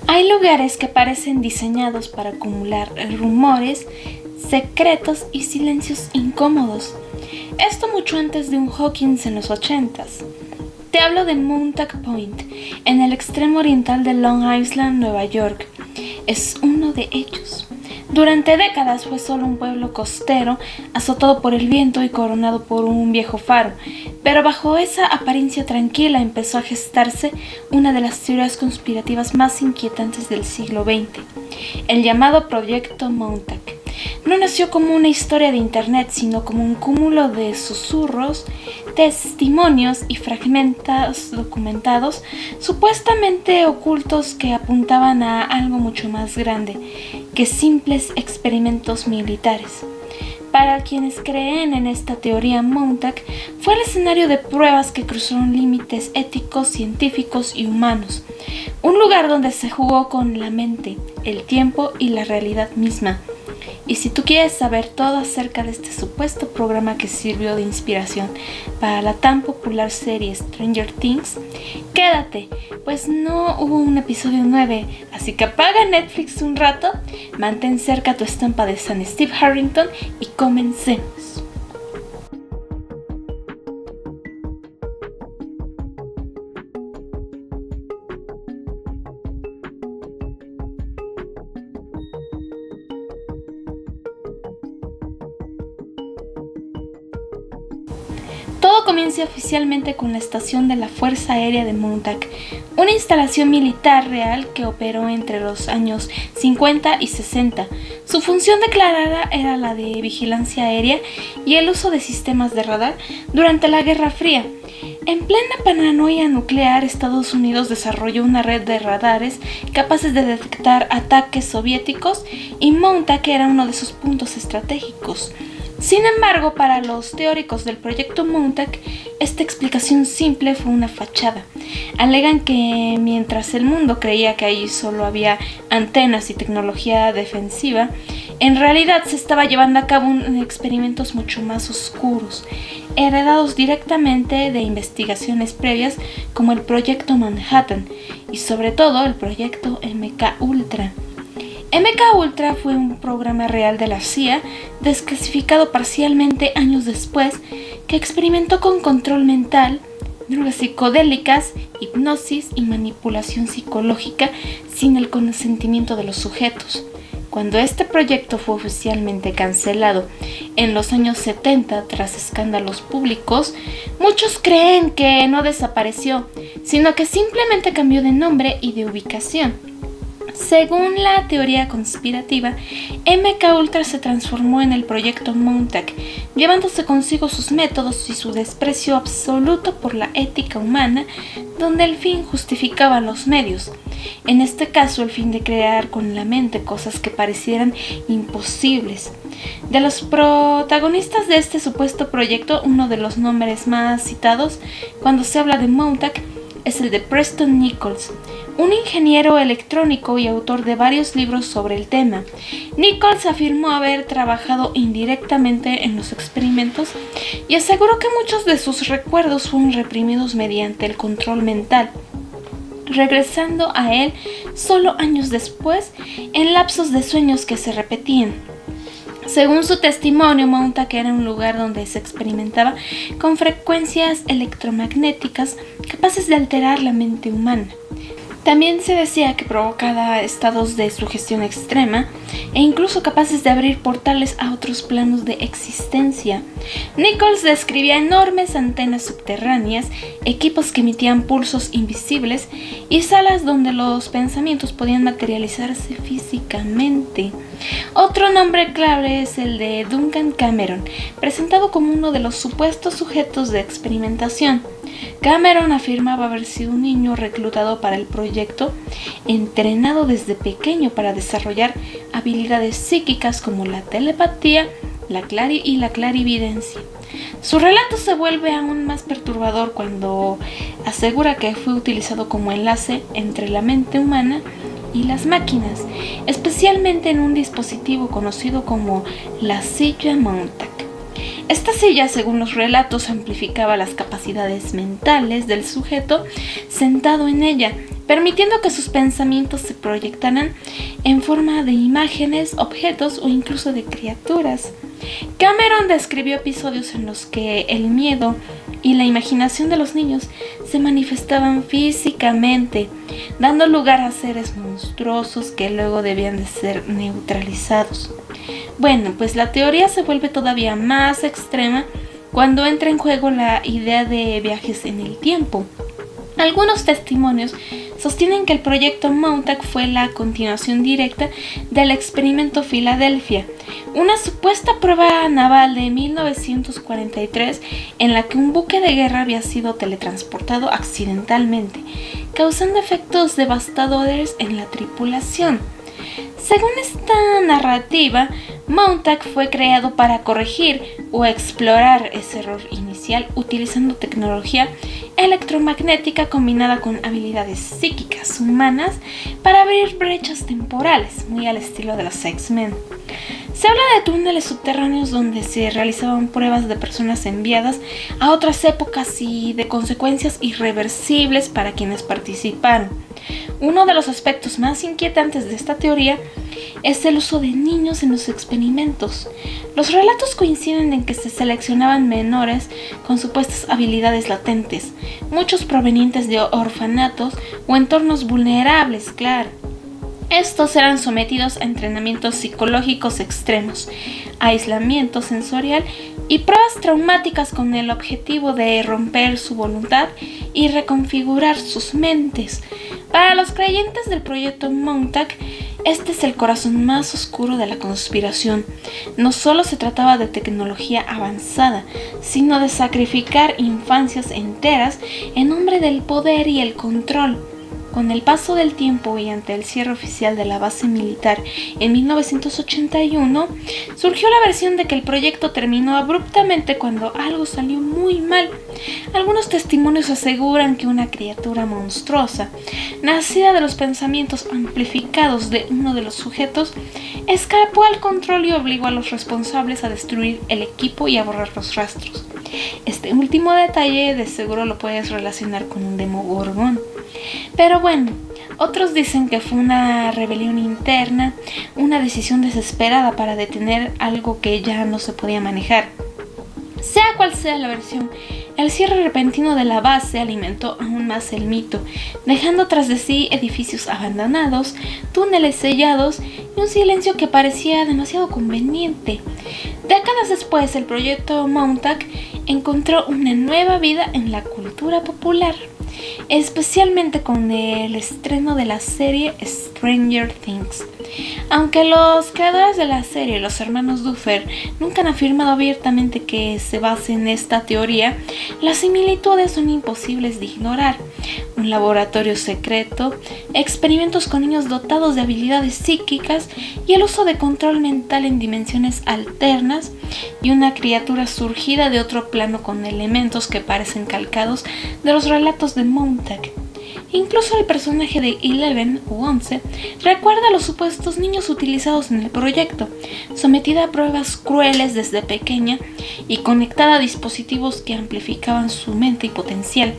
Hay lugares que parecen diseñados para acumular rumores, secretos y silencios incómodos. Esto mucho antes de un Hawkins en los 80s. Te hablo de Montauk Point, en el extremo oriental de Long Island, Nueva York. Es uno de ellos. Durante décadas fue solo un pueblo costero, azotado por el viento y coronado por un viejo faro, pero bajo esa apariencia tranquila empezó a gestarse una de las teorías conspirativas más inquietantes del siglo XX, el llamado Proyecto Montauk. No nació como una historia de internet, sino como un cúmulo de susurros, testimonios y fragmentos documentados, supuestamente ocultos, que apuntaban a algo mucho más grande que simples experimentos militares. Para quienes creen en esta teoría, Montauk fue el escenario de pruebas que cruzaron límites éticos, científicos y humanos. Un lugar donde se jugó con la mente, el tiempo y la realidad misma. Y si tú quieres saber todo acerca de este supuesto programa que sirvió de inspiración para la tan popular serie Stranger Things, quédate, pues no hubo un episodio 9, así que apaga Netflix un rato, mantén cerca tu estampa de San Steve Harrington y comencemos. Todo comienza oficialmente con la estación de la Fuerza Aérea de Montauk, una instalación militar real que operó entre los años 50 y 60. Su función declarada era la de vigilancia aérea y el uso de sistemas de radar durante la Guerra Fría. En plena paranoia nuclear, Estados Unidos desarrolló una red de radares capaces de detectar ataques soviéticos y Montauk era uno de sus puntos estratégicos. Sin embargo, para los teóricos del proyecto Montauk, esta explicación simple fue una fachada. Alegan que mientras el mundo creía que allí solo había antenas y tecnología defensiva, en realidad se estaba llevando a cabo experimentos mucho más oscuros, heredados directamente de investigaciones previas como el proyecto Manhattan y sobre todo el proyecto MK Ultra. MK Ultra fue un programa real de la CIA, desclasificado parcialmente años después, que experimentó con control mental, drogas psicodélicas, hipnosis y manipulación psicológica sin el consentimiento de los sujetos. Cuando este proyecto fue oficialmente cancelado en los años 70 tras escándalos públicos, muchos creen que no desapareció, sino que simplemente cambió de nombre y de ubicación. Según la teoría conspirativa, MK Ultra se transformó en el proyecto Montauk, llevándose consigo sus métodos y su desprecio absoluto por la ética humana, donde el fin justificaba los medios. En este caso, el fin de crear con la mente cosas que parecieran imposibles. De los protagonistas de este supuesto proyecto, uno de los nombres más citados cuando se habla de Montauk es el de Preston Nichols, un ingeniero electrónico y autor de varios libros sobre el tema. Nichols afirmó haber trabajado indirectamente en los experimentos y aseguró que muchos de sus recuerdos fueron reprimidos mediante el control mental, regresando a él solo años después en lapsos de sueños que se repetían. Según su testimonio, Montauk era un lugar donde se experimentaba con frecuencias electromagnéticas capaces de alterar la mente humana. También se decía que provocaba estados de sugestión extrema e incluso capaces de abrir portales a otros planos de existencia. Nichols describía enormes antenas subterráneas, equipos que emitían pulsos invisibles y salas donde los pensamientos podían materializarse físicamente. Otro nombre clave es el de Duncan Cameron, presentado como uno de los supuestos sujetos de experimentación. Cameron afirmaba haber sido un niño reclutado para el proyecto, entrenado desde pequeño para desarrollar habilidades psíquicas como la telepatía y la clarividencia. Su relato se vuelve aún más perturbador cuando asegura que fue utilizado como enlace entre la mente humana y las máquinas, especialmente en un dispositivo conocido como la silla Montauk. Esta silla, según los relatos, amplificaba las capacidades mentales del sujeto sentado en ella, permitiendo que sus pensamientos se proyectaran en forma de imágenes, objetos o incluso de criaturas. Cameron describió episodios en los que el miedo y la imaginación de los niños se manifestaban físicamente, dando lugar a seres monstruosos que luego debían de ser neutralizados. Bueno, pues la teoría se vuelve todavía más extrema cuando entra en juego la idea de viajes en el tiempo. Algunos testimonios sostienen que el proyecto Montauk fue la continuación directa del experimento Filadelfia, una supuesta prueba naval de 1943 en la que un buque de guerra había sido teletransportado accidentalmente, causando efectos devastadores en la tripulación. Según esta narrativa, Montauk fue creado para corregir o explorar ese error inicial utilizando tecnología electromagnética combinada con habilidades psíquicas humanas para abrir brechas temporales, muy al estilo de los X-Men. Se habla de túneles subterráneos donde se realizaban pruebas de personas enviadas a otras épocas y de consecuencias irreversibles para quienes participaron. Uno de los aspectos más inquietantes de esta teoría es el uso de niños en los experimentos. Los relatos coinciden en que se seleccionaban menores con supuestas habilidades latentes, muchos provenientes de orfanatos o entornos vulnerables, claro. Estos eran sometidos a entrenamientos psicológicos extremos, aislamiento sensorial y pruebas traumáticas con el objetivo de romper su voluntad y reconfigurar sus mentes. Para los creyentes del proyecto Montauk, este es el corazón más oscuro de la conspiración. No solo se trataba de tecnología avanzada, sino de sacrificar infancias enteras en nombre del poder y el control. Con el paso del tiempo y ante el cierre oficial de la base militar en 1981, surgió la versión de que el proyecto terminó abruptamente cuando algo salió muy mal. Algunos testimonios aseguran que una criatura monstruosa, nacida de los pensamientos amplificados de uno de los sujetos, escapó al control y obligó a los responsables a destruir el equipo y a borrar los rastros. Este último detalle de seguro lo puedes relacionar con un Demogorgón. Pero bueno, otros dicen que fue una rebelión interna, una decisión desesperada para detener algo que ya no se podía manejar. Sea cual sea la versión, el cierre repentino de la base alimentó aún más el mito, dejando tras de sí edificios abandonados, túneles sellados y un silencio que parecía demasiado conveniente. Décadas después, el proyecto Montauk encontró una nueva vida en la cultura popular, especialmente con el estreno de la serie Stranger Things. Aunque los creadores de la serie, los hermanos Duffer, nunca han afirmado abiertamente que se base en esta teoría, las similitudes son imposibles de ignorar. Un laboratorio secreto, experimentos con niños dotados de habilidades psíquicas y el uso de control mental en dimensiones alternas, y una criatura surgida de otro plano con elementos que parecen calcados de los relatos de Montauk. Incluso el personaje de 11 u 11 recuerda a los supuestos niños utilizados en el proyecto, sometida a pruebas crueles desde pequeña y conectada a dispositivos que amplificaban su mente y potencial.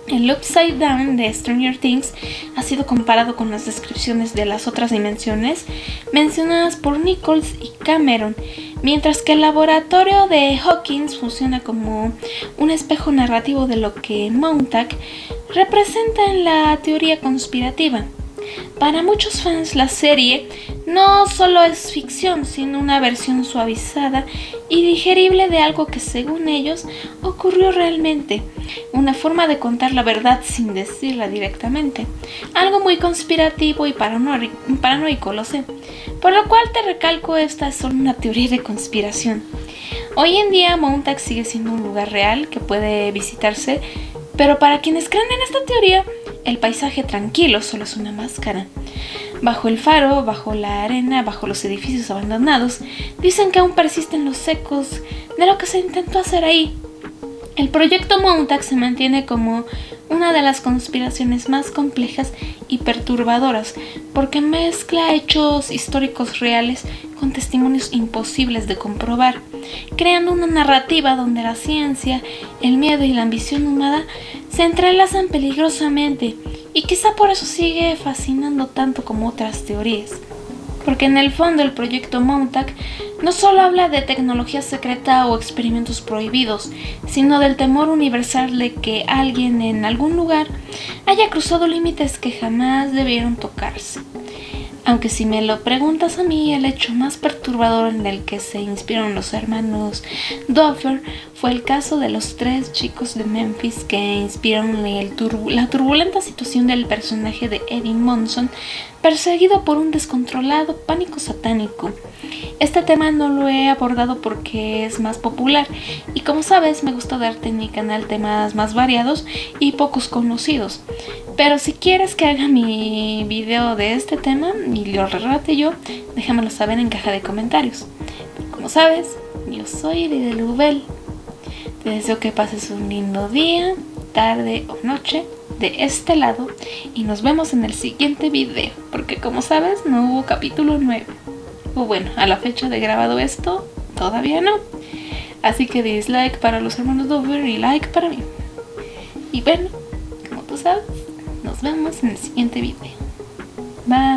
El Upside Down de Stranger Things ha sido comparado con las descripciones de las otras dimensiones mencionadas por Nichols y Cameron, mientras que el laboratorio de Hawkins funciona como un espejo narrativo de lo que Montauk representa en la teoría conspirativa. Para muchos fans, la serie no solo es ficción, sino una versión suavizada y digerible de algo que, según ellos, ocurrió realmente. Una forma de contar la verdad sin decirla directamente. Algo muy conspirativo y paranoico, lo sé. Por lo cual te recalco, esta es solo una teoría de conspiración. Hoy en día, Montauk sigue siendo un lugar real que puede visitarse, pero para quienes creen en esta teoría, el paisaje tranquilo solo es una máscara. Bajo el faro, bajo la arena, bajo los edificios abandonados, dicen que aún persisten los ecos de lo que se intentó hacer ahí. El proyecto Montauk se mantiene como una de las conspiraciones más complejas y perturbadoras, porque mezcla hechos históricos reales con testimonios imposibles de comprobar, creando una narrativa donde la ciencia, el miedo y la ambición humana se entrelazan peligrosamente y quizá por eso sigue fascinando tanto como otras teorías. Porque en el fondo el proyecto Montauk no solo habla de tecnología secreta o experimentos prohibidos, sino del temor universal de que alguien en algún lugar haya cruzado límites que jamás debieron tocarse. Aunque si me lo preguntas a mí, el hecho más perturbador en el que se inspiraron los hermanos Duffer fue el caso de los 3 chicos de Memphis que inspiraron la turbulenta situación del personaje de Eddie Munson, perseguido por un descontrolado pánico satánico. Este tema no lo he abordado porque es más popular y, como sabes, me gusta darte en mi canal temas más variados y pocos conocidos. Pero si quieres que haga mi video de este tema y lo relate yo, déjamelo saber en caja de comentarios. Pero como sabes, yo soy Lidl Ubel. Te deseo que pases un lindo día, tarde o noche de este lado y nos vemos en el siguiente video, porque como sabes no hubo capítulo 9. O bueno, a la fecha de grabado esto, todavía no. Así que dislike para los hermanos Duffer y like para mí. Y bueno, como tú sabes, nos vemos en el siguiente video. Bye.